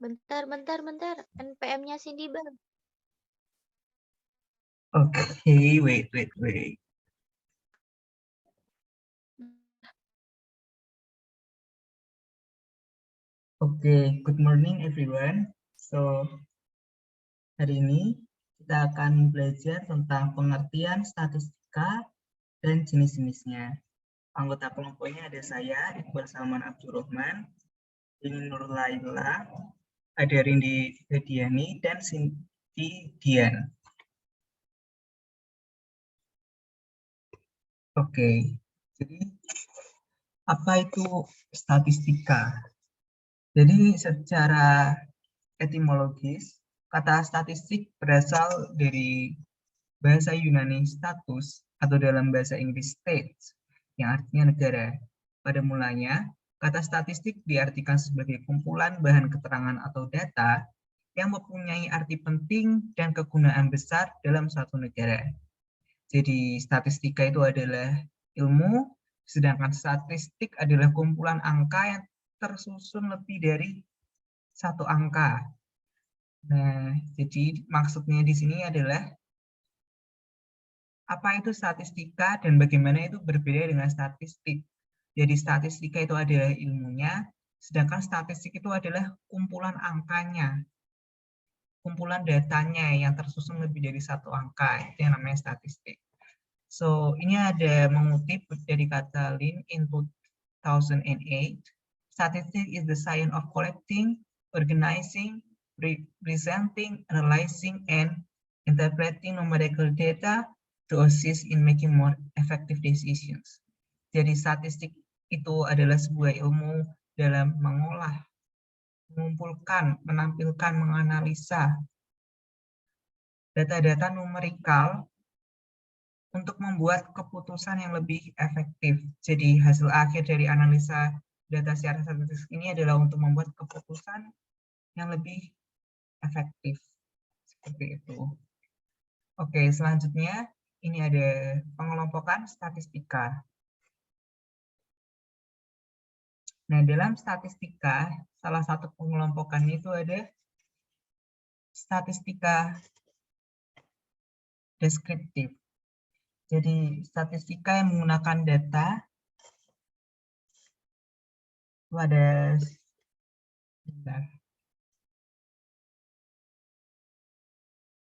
Bentar. NPM-nya Cindy, Bang. Okay, wait. Okay, good morning everyone. So, hari ini kita akan belajar tentang pengertian statistika dan jenis-jenisnya. Anggota kelompoknya ada saya, Iqbal Salman Abdurrahman, ini Nur Laila, ada Rindi Hediani, dan Cindy Dian. Oke, jadi apa itu statistika? Jadi secara etimologis, kata statistik berasal dari bahasa Yunani status atau dalam bahasa Inggris state yang artinya negara. Pada mulanya, kata statistik diartikan sebagai kumpulan bahan keterangan atau data yang mempunyai arti penting dan kegunaan besar dalam suatu negara. Jadi statistika itu adalah ilmu, sedangkan statistik adalah kumpulan angka yang tersusun lebih dari satu angka. Nah, jadi maksudnya di sini adalah apa itu statistika dan bagaimana itu berbeda dengan statistik. Jadi statistika itu adalah ilmunya, sedangkan statistik itu adalah kumpulan angkanya, kumpulan datanya yang tersusun lebih dari satu angka, itu yang namanya statistik. So, ini ada mengutip dari kata Lin in 2008. Statistics is the science of collecting, organizing, presenting, analyzing, and interpreting numerical data to assist in making more effective decisions. Jadi statistik itu adalah sebuah ilmu dalam mengolah, mengumpulkan, menampilkan, menganalisa data-data numerikal untuk membuat keputusan yang lebih efektif. Jadi hasil akhir dari analisa data secara statistik ini adalah untuk membuat keputusan yang lebih efektif. Seperti itu. Oke, selanjutnya ini ada pengelompokan statistika. Nah, dalam statistika, salah satu pengelompokannya itu ada statistika deskriptif. Jadi, statistika yang menggunakan data itu ada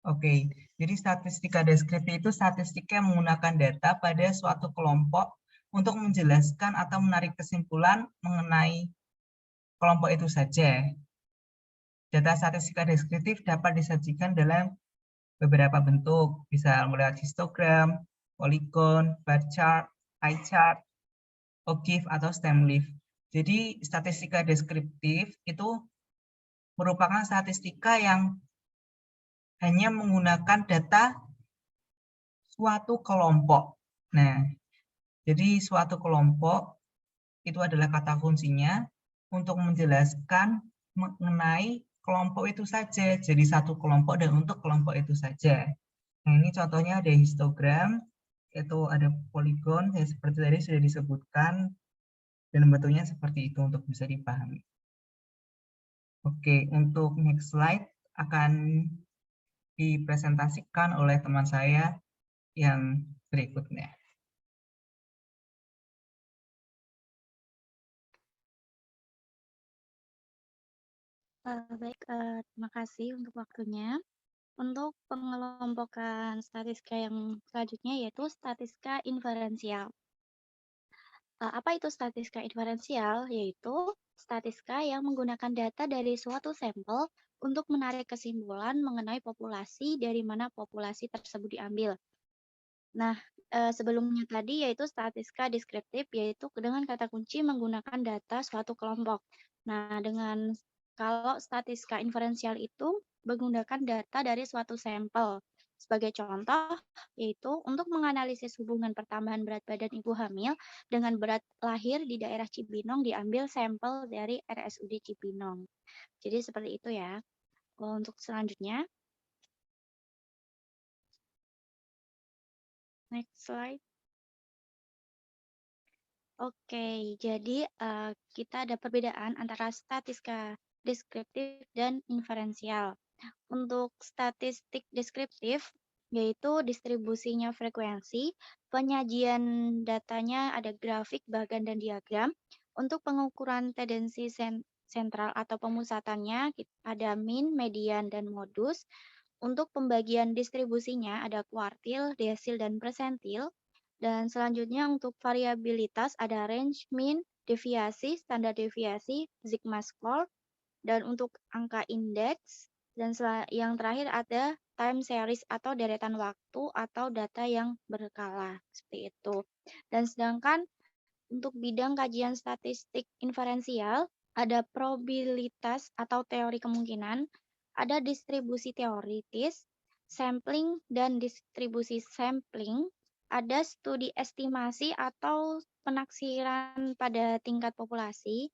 Oke, jadi statistika deskriptif itu statistika yang menggunakan data pada suatu kelompok untuk menjelaskan atau menarik kesimpulan mengenai kelompok itu saja. Data statistika deskriptif dapat disajikan dalam beberapa bentuk, bisa melalui histogram, polygon, bar chart, pie chart, OGIF, atau stem leaf. Jadi statistika deskriptif itu merupakan statistika yang hanya menggunakan data suatu kelompok. Nah, jadi suatu kelompok itu adalah kata kuncinya untuk menjelaskan mengenai kelompok itu saja. Jadi satu kelompok dan untuk kelompok itu saja. Nah, ini contohnya ada histogram, itu ada poligon, ya seperti tadi sudah disebutkan, dan bentuknya seperti itu untuk bisa dipahami. Oke, untuk next slide akan dipresentasikan oleh teman saya yang berikutnya. Baik, terima kasih untuk waktunya. Untuk pengelompokan statistika yang selanjutnya yaitu statistika inferensial. Apa itu statistika inferensial? Yaitu statistika yang menggunakan data dari suatu sampel untuk menarik kesimpulan mengenai populasi dari mana populasi tersebut diambil. Nah, sebelumnya tadi yaitu statistika deskriptif, yaitu dengan kata kunci menggunakan data suatu kelompok. Nah, kalau statistika inferensial itu menggunakan data dari suatu sampel. Sebagai contoh, yaitu untuk menganalisis hubungan pertambahan berat badan ibu hamil dengan berat lahir di daerah Cibinong diambil sampel dari RSUD Cibinong. Jadi seperti itu ya. Untuk selanjutnya, next slide. Oke, jadi kita ada perbedaan antara statistika deskriptif, dan inferensial. Untuk statistik deskriptif, yaitu distribusinya frekuensi, penyajian datanya ada grafik, bagan, dan diagram. Untuk pengukuran tendensi sentral atau pemusatannya, ada mean, median, dan modus. Untuk pembagian distribusinya ada kuartil, desil, dan persentil. Dan selanjutnya untuk variabilitas ada range, mean, deviasi, standar deviasi, sigma score. Dan untuk angka indeks, dan yang terakhir ada time series atau deretan waktu atau data yang berkala, seperti itu. Dan sedangkan untuk bidang kajian statistik inferensial, ada probabilitas atau teori kemungkinan, ada distribusi teoritis, sampling dan distribusi sampling, ada studi estimasi atau penaksiran pada tingkat populasi,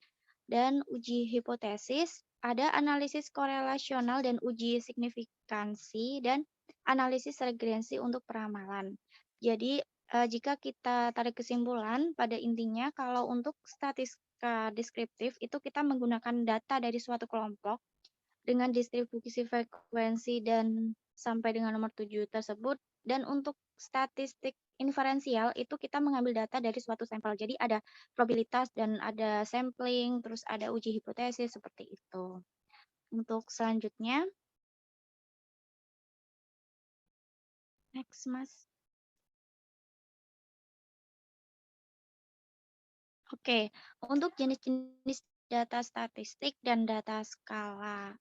dan uji hipotesis, ada analisis korelasional dan uji signifikansi, dan analisis regrensi untuk peramalan. Jadi, jika kita tarik kesimpulan, pada intinya kalau untuk statistika deskriptif itu kita menggunakan data dari suatu kelompok dengan distribusi frekuensi dan sampai dengan nomor 7 tersebut. Dan untuk statistik inferensial itu kita mengambil data dari suatu sampel. Jadi ada probabilitas dan ada sampling, terus ada uji hipotesis seperti itu. Untuk selanjutnya, next Mas. Oke, untuk jenis-jenis data statistik dan data skala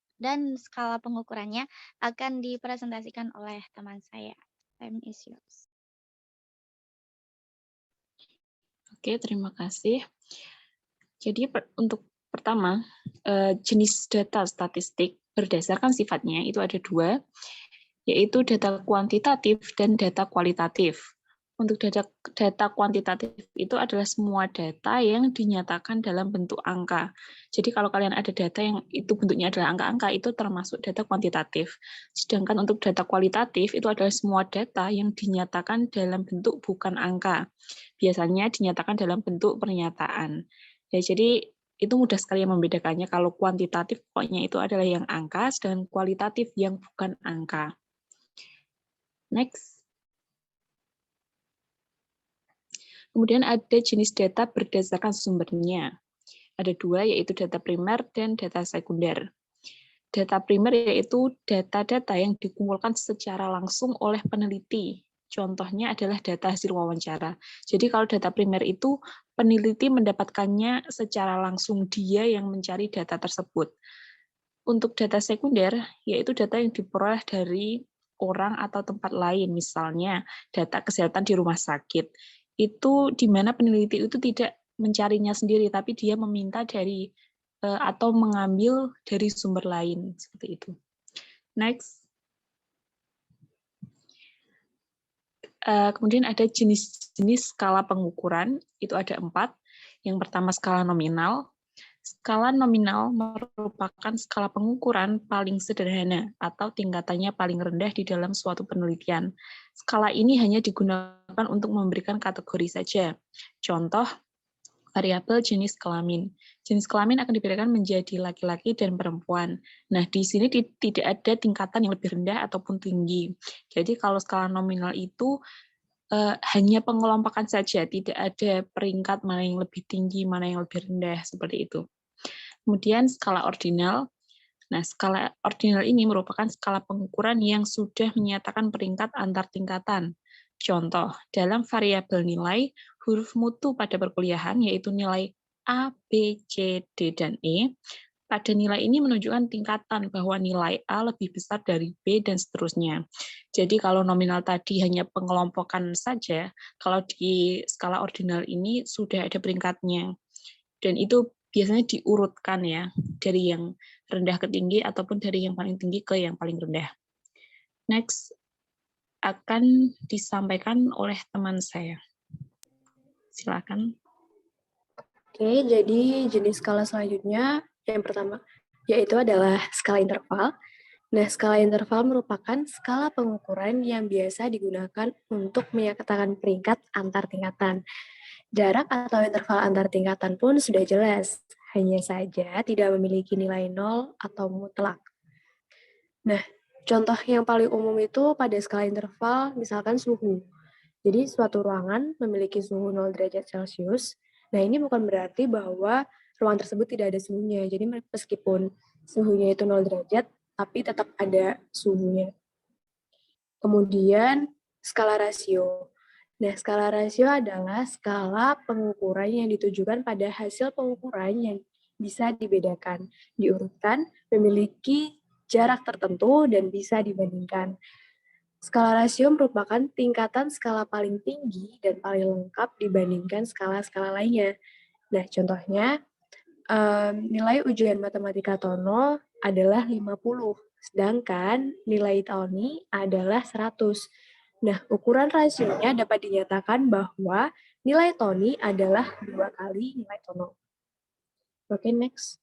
pengukurannya akan dipresentasikan oleh teman saya. Time is yours. Oke, terima kasih. Jadi untuk pertama, jenis data statistik berdasarkan sifatnya itu ada dua, yaitu data kuantitatif dan data kualitatif. Untuk data kuantitatif itu adalah semua data yang dinyatakan dalam bentuk angka. Jadi kalau kalian ada data yang itu bentuknya adalah angka-angka, itu termasuk data kuantitatif. Sedangkan untuk data kualitatif itu adalah semua data yang dinyatakan dalam bentuk bukan angka. Biasanya dinyatakan dalam bentuk pernyataan. Ya, jadi itu mudah sekali membedakannya. Kalau kuantitatif pokoknya itu adalah yang angka, sedangkan kualitatif yang bukan angka. Next. Kemudian ada jenis data berdasarkan sumbernya. Ada dua, yaitu data primer dan data sekunder. Data primer yaitu data-data yang dikumpulkan secara langsung oleh peneliti. Contohnya adalah data hasil wawancara. Jadi kalau data primer itu peneliti mendapatkannya secara langsung, dia yang mencari data tersebut. Untuk data sekunder, yaitu data yang diperoleh dari orang atau tempat lain, misalnya data kesehatan di rumah sakit. Itu di mana peneliti itu tidak mencarinya sendiri, tapi dia meminta dari atau mengambil dari sumber lain, seperti itu. Next. Kemudian ada jenis-jenis skala pengukuran, itu ada 4. Yang pertama skala nominal. Skala nominal merupakan skala pengukuran paling sederhana atau tingkatannya paling rendah di dalam suatu penelitian. Skala ini hanya digunakan untuk memberikan kategori saja. Contoh, variabel jenis kelamin. Jenis kelamin akan dibedakan menjadi laki-laki dan perempuan. Nah, di sini tidak ada tingkatan yang lebih rendah ataupun tinggi. Jadi kalau skala nominal itu hanya pengelompokan saja, tidak ada peringkat mana yang lebih tinggi, mana yang lebih rendah, seperti itu. Kemudian skala ordinal. Nah, skala ordinal ini merupakan skala pengukuran yang sudah menyatakan peringkat antar tingkatan. Contoh, dalam variabel nilai, huruf mutu pada perkuliahan, yaitu nilai A, B, C, D, dan E, pada nilai ini menunjukkan tingkatan bahwa nilai A lebih besar dari B, dan seterusnya. Jadi kalau nominal tadi hanya pengelompokan saja, kalau di skala ordinal ini sudah ada peringkatnya. Dan itu biasanya diurutkan ya, dari yang rendah ke tinggi ataupun dari yang paling tinggi ke yang paling rendah. Next akan disampaikan oleh teman saya. Silakan. Oke, jadi jenis skala selanjutnya yang pertama yaitu adalah skala interval. Nah, skala interval merupakan skala pengukuran yang biasa digunakan untuk menyatakan peringkat antar tingkatan. Jarak atau interval antar tingkatan pun sudah jelas. hanya saja tidak memiliki nilai nol atau mutlak. Nah, contoh yang paling umum itu pada skala interval, misalkan suhu. Jadi suatu ruangan memiliki suhu 0 derajat Celcius. Nah, ini bukan berarti bahwa ruangan tersebut tidak ada suhunya. Jadi meskipun suhunya itu 0 derajat, tapi tetap ada suhunya. Kemudian skala rasio. Nah, skala rasio adalah skala pengukuran yang ditujukan pada hasil pengukuran yang bisa dibedakan, diurutkan, memiliki jarak tertentu, dan bisa dibandingkan. Skala rasio merupakan tingkatan skala paling tinggi dan paling lengkap dibandingkan skala-skala lainnya. Nah, contohnya, nilai ujian matematika Tono adalah 50, sedangkan nilai Tony adalah 100. Nah, ukuran rasionya dapat dinyatakan bahwa nilai Tony adalah 2 kali nilai Tono. Oke, next.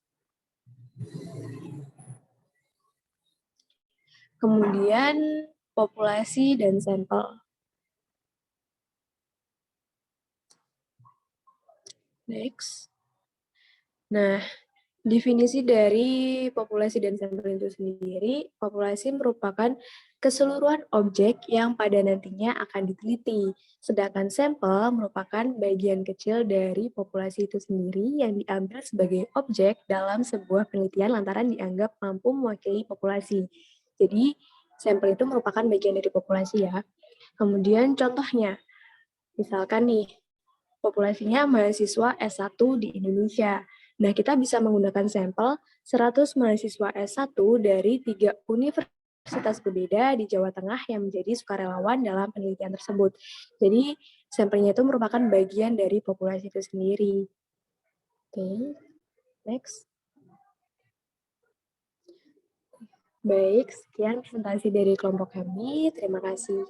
Kemudian, populasi dan sampel. Next. Nah, definisi dari populasi dan sampel itu sendiri, populasi merupakan keseluruhan objek yang pada nantinya akan diteliti, sedangkan sampel merupakan bagian kecil dari populasi itu sendiri yang diambil sebagai objek dalam sebuah penelitian lantaran dianggap mampu mewakili populasi. Jadi, sampel itu merupakan bagian dari populasi ya. Kemudian contohnya, misalkan nih, populasinya mahasiswa S1 di Indonesia. Nah, kita bisa menggunakan sampel 100 mahasiswa S1 dari 3 universitas berbeda di Jawa Tengah yang menjadi sukarelawan dalam penelitian tersebut. Jadi, sampelnya itu merupakan bagian dari populasi itu sendiri. Oke, next. Baik, sekian presentasi dari kelompok kami. Terima kasih.